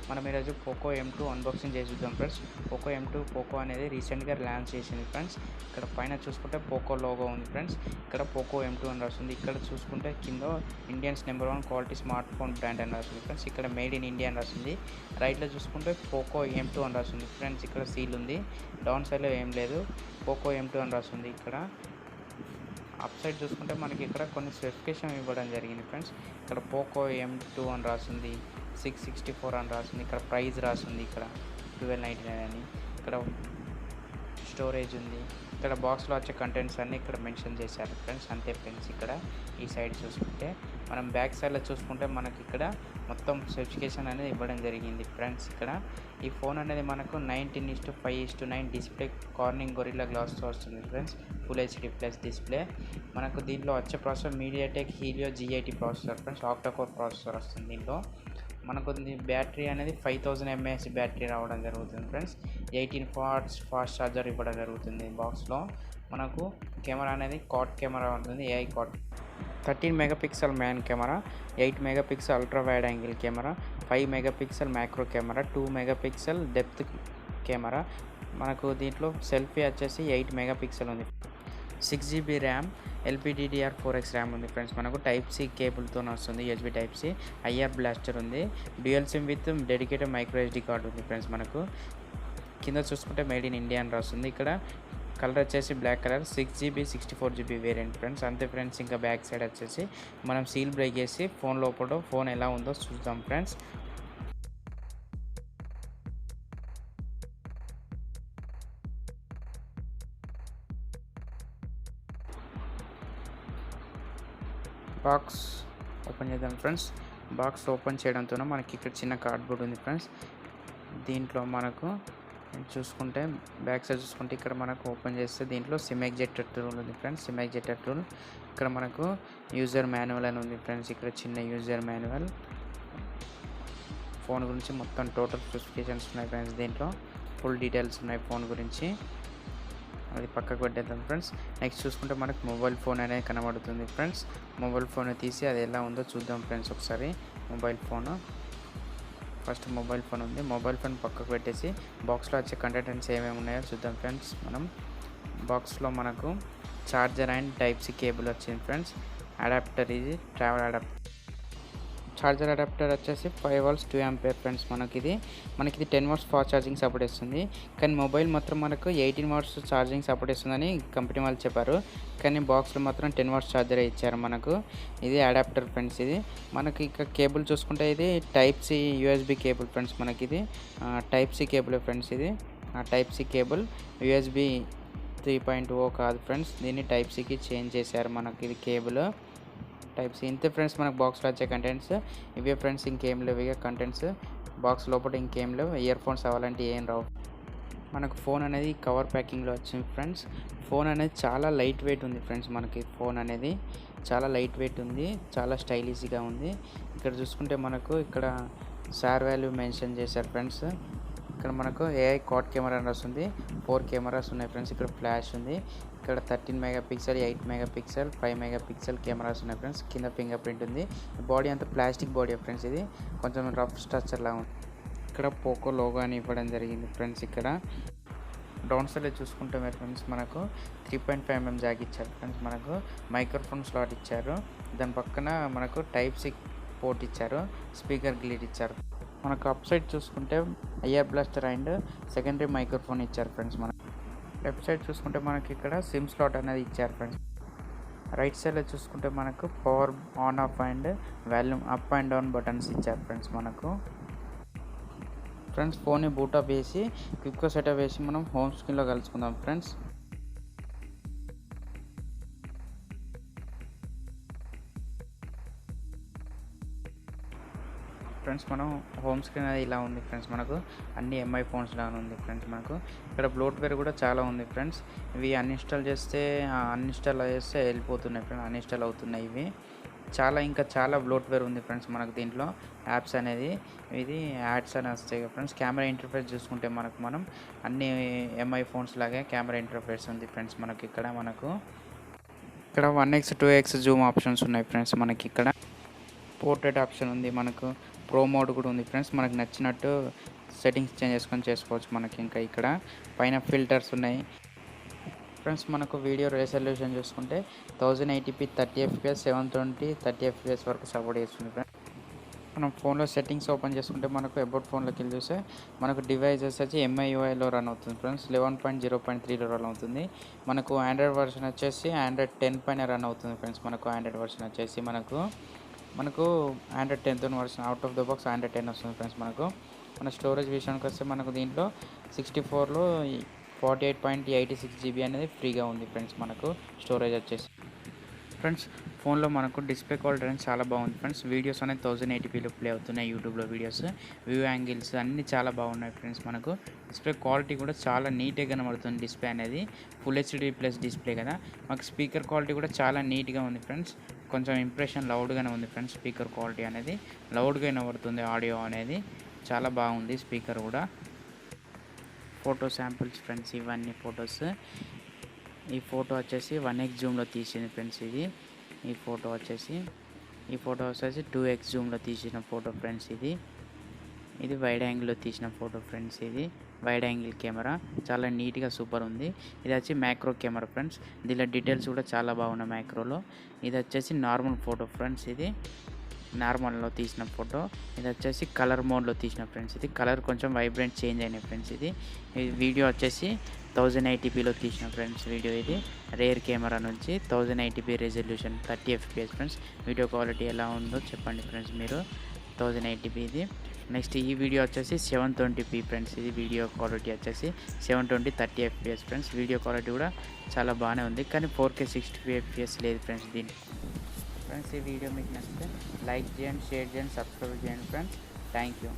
మనం ఈరోజు Poco M2 unboxing చేసి చూద్దాం ఫ్రెండ్స్. పోకో అనేది రీసెంట్గా లాంచ్ చేసింది ఫ్రెండ్స్. ఇక్కడ పైన చూసుకుంటే పోకో లోగో ఉంది ఫ్రెండ్స్. ఇక్కడ పోకో M2 అని రాస్తుంది. ఇక్కడ చూసుకుంటే కింద Indians number 1 quality smart phone brand అని రాస్తుంది ఫ్రెండ్స్. ఇక్కడ మేడ్ ఇన్ ఇండియా అని రాస్తుంది. రైట్లో చూసుకుంటే పోకో M2 అని రాస్తుంది ఫ్రెండ్స్. ఇక్కడ సీల్ ఉంది. డౌన్ సైడ్లో ఏం లేదు, పోకో M2 అని రాస్తుంది. ఇక్కడ అప్ సైడ్ చూసుకుంటే మనకి ఇక్కడ కొన్ని స్పెసిఫికేషన్ ఇవ్వడం జరిగింది ఫ్రెండ్స్. ఇక్కడ పోకో M2 అని రాస్తుంది, 664 అని రాస్తుంది. ఇక్కడ ప్రైస్ రాస్తుంది, ఇక్కడ 1299 అని. ఇక్కడ స్టోరేజ్ ఉంది. ఇక్కడ బాక్స్లో వచ్చే కంటెంట్స్ అన్నీ ఇక్కడ మెన్షన్ చేశారు ఫ్రెండ్స్. అంతే ఫ్రెండ్స్. ఇక్కడ ఈ సైడ్ చూసుకుంటే మనం బ్యాక్ సైడ్లో చూసుకుంటే మనకి ఇక్కడ మొత్తం స్పెసిఫికేషన్ అనేది ఇవ్వడం జరిగింది ఫ్రెండ్స్. ఇక్కడ ఈ ఫోన్ అనేది మనకు 19:5:9 డిస్ప్లే కార్నింగ్ గొరిల్లా గ్లాస్తో వస్తుంది friends. Full HD plus display. మనకు దీంట్లో వచ్చే processor MediaTek Helio G80 processor friends. Octa-core processor వస్తుంది దీంట్లో. మనకు బ్యాటరీ అనేది 5000 mAh బ్యాటరీ రావడం జరుగుతుంది ఫ్రెండ్స్. 18 వాట్స్ ఫాస్ట్ ఛార్జర్ ఇవ్వడం జరుగుతుంది బాక్స్లో. మనకు కెమెరా అనేది క్వాడ్ కెమెరా ఉంటుంది, AI quad. 13 megapixel main camera, 8 megapixel ultra wide angle camera, 5 megapixel macro camera, 2 megapixel depth camera. మనకు దీంట్లో సెల్ఫీ వచ్చేసి 8 మెగాపిక్సెల్ ఉంది. 6GB ర్యామ్, LPDDR4X ర్యామ్ ఉంది ఫ్రెండ్స్. మనకు టైప్ సి కేబుల్తో వస్తుంది, USB type C. IR blaster ఉంది. Dual SIM with dedicated micro SD card ఉంది ఫ్రెండ్స్. మనకు కింద చూసుకుంటే మేడ్ ఇన్ ఇండియా అని రాస్తుంది. ఇక్కడ కలర్ వచ్చేసి black colour, 6GB 64GB variant friends. అంతే ఫ్రెండ్స్. ఇంకా బ్యాక్ సైడ్ వచ్చేసి మనం సీల్ బ్రేక్ చేసి ఫోన్ లోపల ఫోన్ ఎలా ఉందో చూద్దాం ఫ్రెండ్స్. బాక్స్ ఓపెన్ చేద్దాం ఫ్రెండ్స్. బాక్స్ ఓపెన్ చేయడంతో మనకి ఇక్కడ చిన్న కార్డ్బోర్డ్ ఉంది ఫ్రెండ్స్. దీంట్లో మనకు చూసుకుంటే బ్యాక్ సైడ్ చూసుకుంటే ఇక్కడ మనకు ఓపెన్ చేస్తే దీంట్లో సిమ్ ఎగ్జెక్టర్ టూల్ ఉంది ఫ్రెండ్స్. SIM ejector tool. ఇక్కడ మనకు యూజర్ మాన్యువల్ అని ఉంది ఫ్రెండ్స్. ఇక్కడ చిన్న యూజర్ మాన్యువల్. ఫోన్ గురించి మొత్తం టోటల్ స్పెసిఫికేషన్స్ ఉన్నాయి ఫ్రెండ్స్. దీంట్లో ఫుల్ డీటెయిల్స్ ఉన్నాయి ఫోన్ గురించి. అది పక్కకు పెట్టేద్దాం ఫ్రెండ్స్. నెక్స్ట్ చూసుకుంటే మనకు మొబైల్ ఫోన్ అనేది కనబడుతుంది ఫ్రెండ్స్. మొబైల్ ఫోన్ తీసి అది ఎలా ఉందో చూద్దాం ఫ్రెండ్స్ ఒకసారి. Mobile phone first mobile phone ఉంది. మొబైల్ ఫోన్ పక్కకు పెట్టేసి బాక్స్లో వచ్చే కంటెంట్స్ ఏమేమి ఉన్నాయో చూద్దాం ఫ్రెండ్స్. మనం బాక్స్లో మనకు charger and type C cable వచ్చింది ఫ్రెండ్స్. అడాప్టర్, ఇది ట్రావెల్ అడాప్టర్. చార్జర్ అడాప్టర్ వచ్చేసి 5 volts 2 ampere ఫ్రెండ్స్. మనకి 10 watts ఫాస్ట్ ఛార్జింగ్ సపోర్ట్ ఇస్తుంది. కానీ మొబైల్ మాత్రం మనకు 18 watts ఛార్జింగ్ సపోర్ట్ ఇస్తుందని కంపెనీ వాళ్ళు చెప్పారు. కానీ బాక్స్లో మాత్రం 10 watts ఛార్జర్ ఇచ్చారు మనకు. ఇది అడాప్టర్ ఫ్రెండ్స్. ఇది మనకి ఇక కేబుల్ చూసుకుంటే ఇది type C USB cable friends. మనకి ఇది టైప్ సి కేబుల్ ఫ్రెండ్స్. ఇది టైప్ సి కేబుల్, USB 3.0 కాదు ఫ్రెండ్స్. దీన్ని టైప్ సికి చేంజ్ చేశారు మనకి. ఇది కేబుల్ టైప్ సి. ఇంతే ఫ్రెండ్స్ మనకు బాక్స్లో వచ్చే కంటెంట్స్ ఇవే ఫ్రెండ్స్. ఇంకేం లేవు ఇక కంటెంట్స్ బాక్స్ లోపల, ఇంకేం లేవు. ఇయర్ ఫోన్స్ అవ్వాలంటే ఏం రావు. మనకు ఫోన్ అనేది కవర్ ప్యాకింగ్లో వచ్చింది ఫ్రెండ్స్. ఫోన్ అనేది చాలా లైట్ వెయిట్ ఉంది ఫ్రెండ్స్. మనకి ఫోన్ అనేది చాలా లైట్ వెయిట్ ఉంది, చాలా స్టైలిష్గా ఉంది. ఇక్కడ చూసుకుంటే మనకు ఇక్కడ సార్ వాల్యూ మెన్షన్ చేశారు ఫ్రెండ్స్. ఇక్కడ మనకు AI క్వాడ్ కెమెరా అని వస్తుంది. 4 కెమెరాస్ ఉన్నాయి ఫ్రెండ్స్. ఇక్కడ ఫ్లాష్ ఉంది. ఇక్కడ 13 మెగాపిక్సెల్, 8 మెగాపిక్సెల్, 5 మెగాపిక్సెల్ కెమెరాస్ ఉన్నాయి ఫ్రెండ్స్. కింద ఫింగర్ ప్రింట్ ఉంది. బాడీ అంతా ప్లాస్టిక్ బాడీ ఫ్రెండ్స్. ఇది కొంచెం రఫ్ స్ట్రక్చర్ లా ఉంది. ఇక్కడ పోకో లోగో అని ఇవ్వడం జరిగింది ఫ్రెండ్స్. ఇక్కడ డౌన్ సైడ్ చూసుకుంటే మీరు ఫ్రెండ్స్ మనకు 3.5mm జాక్ ఇచ్చారు ఫ్రెండ్స్. మనకు మైక్రోఫోన్ స్లాట్ ఇచ్చారు. దాని పక్కన మనకు టైప్ సి పోర్ట్ ఇచ్చారు. స్పీకర్ గ్లిడ్ ఇచ్చారు. మనకు అప్ సైడ్ చూసుకుంటే IR blaster and secondary microphone ఇచ్చారు ఫ్రెండ్స్. మనకు లెఫ్ట్ సైడ్ చూసుకుంటే మనకి ఇక్కడ సిమ్ స్లాట్ అనేది ఇచ్చారు ఫ్రెండ్స్. రైట్ సైడ్లో చూసుకుంటే మనకు power on off and volume up and down buttons ఇచ్చారు ఫ్రెండ్స్. మనకు ఫ్రెండ్స్ ఫోన్ని బూటప్ వేసి క్విక్గా సెటప్ వేసి మనం హోమ్ స్క్రీన్లో కలుసుకుందాం ఫ్రెండ్స్. ఫ్రెండ్స్ మనం హోమ్ స్క్రీన్ అనేది ఇలా ఉంది ఫ్రెండ్స్. మనకు అన్ని MI ఫోన్స్ లాగా ఉంది ఫ్రెండ్స్. మనకు ఇక్కడ బ్లోట్వేర్ కూడా చాలా ఉంది ఫ్రెండ్స్. ఇవి అన్ఇన్స్టాల్ చేస్తే వెళ్ళిపోతున్నాయి ఫ్రెండ్స్. అన్ఇన్స్టాల్ అవుతున్నాయి ఇవి. ఇంకా చాలా బ్లోట్వేర్ ఉంది ఫ్రెండ్స్. మనకు దీంట్లో యాప్స్ అనేది ఇది యాడ్స్ అని వస్తాయి ఫ్రెండ్స్. కెమెరా ఇంటర్ఫేస్ చూసుకుంటే మనం అన్ని MI ఫోన్స్ లాగే కెమెరా ఇంటర్ఫేస్ ఉంది ఫ్రెండ్స్. మనకి ఇక్కడ 1x 2x జూమ్ ఆప్షన్స్ ఉన్నాయి ఫ్రెండ్స్. మనకి ఇక్కడ పోర్ట్రేట్ ఆప్షన్ ఉంది. మనకు ప్రో మోడ్ కూడా ఉంది ఫ్రెండ్స్. మనకు నచ్చినట్టు సెట్టింగ్స్ చేంజ్ చేసుకోవచ్చు. మనకి ఇంకా ఇక్కడ పైన ఫిల్టర్స్ ఉన్నాయి ఫ్రెండ్స్. మనకు వీడియో రెజల్యూషన్ చూసుకుంటే 1080p 30 fps 720 30 fps వరకు సపోర్ట్ చేస్తుంది ఫ్రెండ్స్. మనం ఫోన్లో సెట్టింగ్స్ ఓపెన్ చేసుకుంటే మనకు అబౌట్ ఫోన్లోకి వెళ్ళి చూస్తే మనకు డివైజెస్ వచ్చి MIUIలో రన్ అవుతుంది ఫ్రెండ్స్. 11.0.3లో రన్ అవుతుంది. మనకు ఆండ్రాయిడ్ వర్షన్ వచ్చేసి ఆండ్రాయిడ్ 10 పైన రన్ అవుతుంది ఫ్రెండ్స్. మనకు ఆండ్రాయిడ్ వర్షన్ వచ్చేసి మనకు ఆండ్రాయిడ్ 10తో version out of the box Android 10 వస్తుంది ఫ్రెండ్స్. మన స్టోరేజ్ విషయానికి వస్తే మనకు దీంట్లో 64లో 48.86 GB అనేది ఫ్రీగా ఉంది ఫ్రెండ్స్. మనకు స్టోరేజ్ వచ్చేసి ఫ్రెండ్స్ ఫోన్లో మనకు డిస్ప్లే క్వాలిటీ అనేది చాలా బాగుంది ఫ్రెండ్స్. వీడియోస్ అనేది 1080pలో ప్లే అవుతున్నాయి. యూట్యూబ్లో వీడియోస్ వ్యూ యాంగిల్స్ అన్నీ చాలా బాగున్నాయి ఫ్రెండ్స్. మనకు డిస్ప్లే క్వాలిటీ కూడా చాలా నీట్గా కనబడుతుంది. డిస్ప్లే అనేది ఫుల్ హెచ్డి ప్లస్ డిస్ప్లే కదా. మాకు స్పీకర్ క్వాలిటీ కూడా చాలా నీట్గా ఉంది ఫ్రెండ్స్. కొంచెం ఇంప్రెషన్ లౌడ్గానే ఉంది ఫ్రెండ్స్. స్పీకర్ క్వాలిటీ అనేది లౌడ్గా వినబడుతుంది. ఆడియో అనేది చాలా బాగుంది. స్పీకర్ కూడా ఫోటో శాంపిల్స్ ఫ్రెండ్స్. ఇవన్నీ ఫొటోస్. ఈ ఫోటో వచ్చేసి 1x జూమ్లో తీసింది ఫ్రెండ్స్. ఈ ఫోటో వచ్చేసి 2x జూమ్లో తీసిన ఫోటో ఫ్రెండ్స్. ఇది వైడ్ యాంగిల్లో తీసిన ఫోటో ఫ్రెండ్స్. ఇది వైడ్ యాంగిల్ కెమెరా చాలా నీట్గా సూపర్ ఉంది. ఇది వచ్చి మ్యాక్రో కెమెరా ఫ్రెండ్స్. దీనిలో డీటెయిల్స్ కూడా చాలా బాగున్నాయి మ్యాక్రోలో. ఇది వచ్చేసి నార్మల్ ఫోటో ఫ్రెండ్స్. ఇది నార్మల్లో తీసిన ఫోటో. ఇది వచ్చేసి కలర్ మోడ్లో తీసిన ఫ్రెండ్స్. ఇది కలర్ కొంచెం వైబ్రెంట్ చేంజ్ అయినాయి ఫ్రెండ్స్. ఇది వీడియో వచ్చేసి 1080pలో తీసిన ఫ్రెండ్స్. వీడియో ఇది రేర్ కెమెరా నుంచి 1080p resolution 30 fps friends. Video quality ఎలా ఉందో చెప్పండి ఫ్రెండ్స్ మీరు. 1080p ఇది. నెక్స్ట్ ఈ వీడియో వచ్చేసి 720p ఫ్రెండ్స్. ఇది వీడియో క్వాలిటీ వచ్చేసి 720 30 fps ఫ్రెండ్స్. వీడియో క్వాలిటీ కూడా చాలా బాగానే ఉంది, కానీ 4K 60 fps లేదు ఫ్రెండ్స్ దీనికి ఫ్రెండ్స్. ఈ వీడియో మీకు నచ్చితే లైక్ చేయండి, షేర్ చేయండి, సబ్స్క్రైబ్ చేయండి ఫ్రెండ్స్. Thank you.